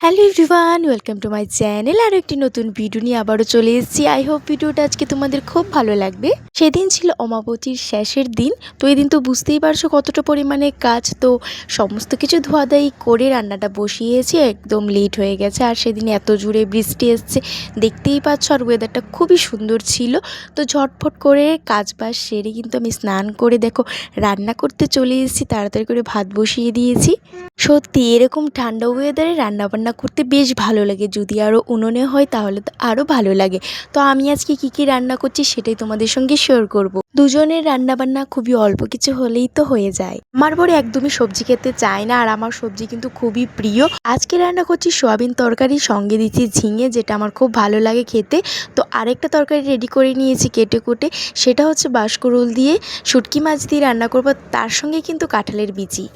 Hello everyone, welcome to my channel. আর একটি নতুন ভিডিও নিয়ে আবারও চলে এসেছি। আই হোপ ভিডিওটা আজকে তোমাদের খুব ভালো লাগবে। সেদিন ছিল অমাবতীর শেষের দিন, তো এই দিন তো বুঝতেই পারছো কতটা পরিমাণে কাজ। তো সমস্ত কিছু ধোয়াধাই করে রান্নাটা বসিয়েছি, একদম লেট হয়ে গেছে। আর সেদিন এত জোরে বৃষ্টি এসছে, দেখতেই পাচ্ছ। আর ওয়েদারটা খুবই সুন্দর ছিল। তো ঝটফট করে কাজ বাজ সেরে কিন্তু আমি স্নান করে দেখো রান্না করতে চলে এসেছি। তাড়াতাড়ি করে ভাত বসিয়ে দিয়েছি। সত্যি এরকম ঠান্ডা ওয়েদারে রান্নাবান্না করতে বেশ ভালো লাগে। যদি আরও উনুনে হয় তাহলে তো আরও ভালো লাগে। তো আমি আজকে কী রান্না করছি সেটাই তোমাদের সঙ্গে শেয়ার করব। দুজনের রান্নাবান্না খুবই অল্প কিছু হলেই তো হয়ে যায়। আমার বড় একদমই সবজি খেতে চায় না, আর আমার সবজি কিন্তু খুবই প্রিয়। আজকে রান্না করছি সোয়াবিন তরকারি, সঙ্গে দিচ্ছি ঝিঙে, যেটা আমার খুব ভালো লাগে খেতে। তো আরেকটা তরকারি রেডি করে নিয়েছি কেটে কুটে, সেটা হচ্ছে বাঁশকুড়ুল দিয়ে শুটকি মাছ দিয়ে রান্না করব, তার সঙ্গে কিন্তু কাঁঠালের বিচি।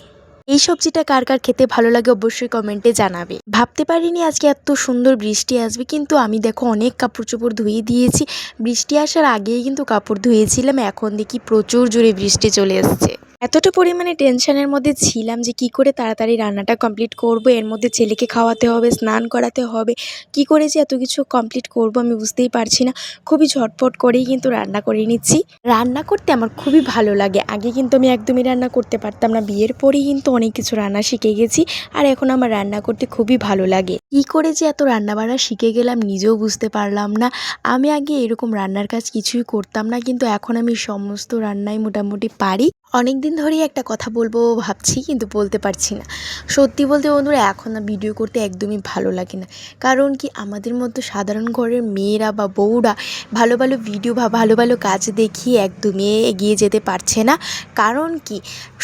এই সবজিটা কার কার খেতে ভালো লাগে অবশ্যই কমেন্টে জানাবে। ভাবতে পারিনি আজকে এত সুন্দর বৃষ্টি আসবে, কিন্তু আমি দেখো অনেক কাপড় চোপড় ধুয়ে দিয়েছি। বৃষ্টি আসার আগেই কিন্তু কাপড় ধুয়েছিলাম, এখন দেখি প্রচুর জোরে বৃষ্টি চলে এসছে। এতটা পরিমাণে টেনশনের মধ্যে ছিলাম যে কি করে তাড়াতাড়ি রান্নাটা কমপ্লিট করব। এর মধ্যে ছেলেকে খাওয়াতে হবে, স্নান করাতে হবে, কি করে যে এত কিছু কমপ্লিট করব আমি বুঝতেই পারছি না। খুবই ঝটপট করেই কিন্তু রান্না করে নিচ্ছি। রান্না করতে আমার খুবই ভালো লাগে। আগে কিন্তু আমি একদমই রান্না করতে পারতাম না, বিয়ের পরেই কিন্তু অনেক কিছু রান্না শিখে গেছি। আর এখন আমার রান্না করতে খুবই ভালো লাগে। কি করে যে এত রান্না বান্না শিখে গেলাম নিজেও বুঝতে পারলাম না। আমি আগে এরকম রান্নার কাজ কিছুই করতাম না, কিন্তু এখন আমি সমস্ত রান্নাই মোটামুটি পারি। অনেক দিন ধরেই একটা কথা বলবো ভাবছি, কিন্তু বলতে পারছি না। সত্যি বলতে বন্ধুরা, এখন না ভিডিও করতে একদমই ভালো লাগে না। কারণ কি, আমাদের মতো সাধারণ ঘরের মেয়েরা বা বউরা ভালো ভালো ভিডিও বা ভালো ভালো কাজ দেখিয়ে একদমই এগিয়ে যেতে পারছে না। কারণ কি,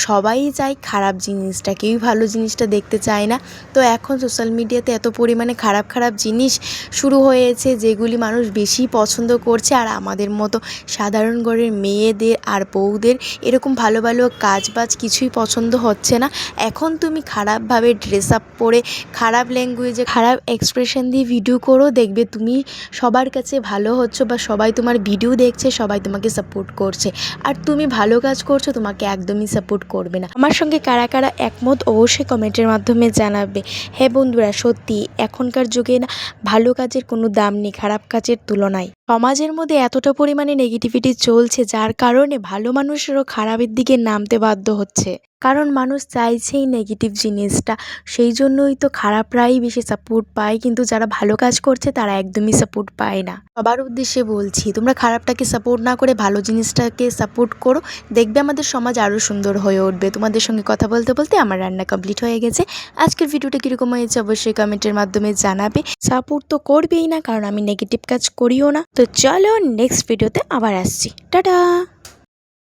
সবাই চায় খারাপ জিনিসটা, কেউই ভালো জিনিসটা দেখতে চায় না। তো এখন সোশ্যাল মিডিয়াতে এত পরিমাণে খারাপ খারাপ জিনিস শুরু হয়েছে, যেগুলি মানুষ বেশি পছন্দ করছে। আর আমাদের মতো সাধারণ ঘরের মেয়েদের আর বউদের এরকম ভালো ভালো কাজ বাজ কিছুই পছন্দ হচ্ছে না। এখন তুমি খারাপভাবে ড্রেস আপ পরে, খারাপ ল্যাঙ্গুয়েজে, খারাপ এক্সপ্রেশন দিয়ে ভিডিও করো, দেখবে তুমি সবার কাছে ভালো হচ্ছ, বা সবাই তোমার ভিডিও দেখছে, সবাই তোমাকে সাপোর্ট করছে। আর তুমি ভালো কাজ করছো, তোমাকে একদমই সাপোর্ট করবে না। আমার সঙ্গে কারা কারা একমত অবশ্যই কমেন্টের মাধ্যমে জানাবে। হ্যাঁ বন্ধুরা, সত্যি এখনকার যুগে না ভালো কাজের কোনো দাম নেই খারাপ কাজের তুলনায়। সমাজের মধ্যে এতটা পরিমাণে নেগেটিভিটি চলছে, যার কারণে ভালো মানুষেরও খারাপের দিকে নামতে বাধ্য হচ্ছে। কারণ মানুষ চাইছেই নেগেটিভ জিনিসটা, সেই জন্যই তো খারাপরাই বেশি সাপোর্ট পায়, কিন্তু যারা ভালো কাজ করছে তারা একদমই সাপোর্ট পায় না। সবার উদ্দেশ্যে বলছি, তোমরা খারাপটাকে সাপোর্ট না করে ভালো জিনিসটাকে সাপোর্ট করো, দেখবে আমাদের সমাজ আরও সুন্দর হয়ে উঠবে। তোমাদের সঙ্গে কথা বলতে বলতে আমার রান্না কমপ্লিট হয়ে গেছে। আজকের ভিডিওটা কীরকম হয়েছে অবশ্যই কমেন্টের মাধ্যমে জানাবে। সাপোর্ট তো করবেই না, কারণ আমি নেগেটিভ কাজ করিও না। তো চলো নেক্সট ভিডিওতে আবার আসছি। টাটা।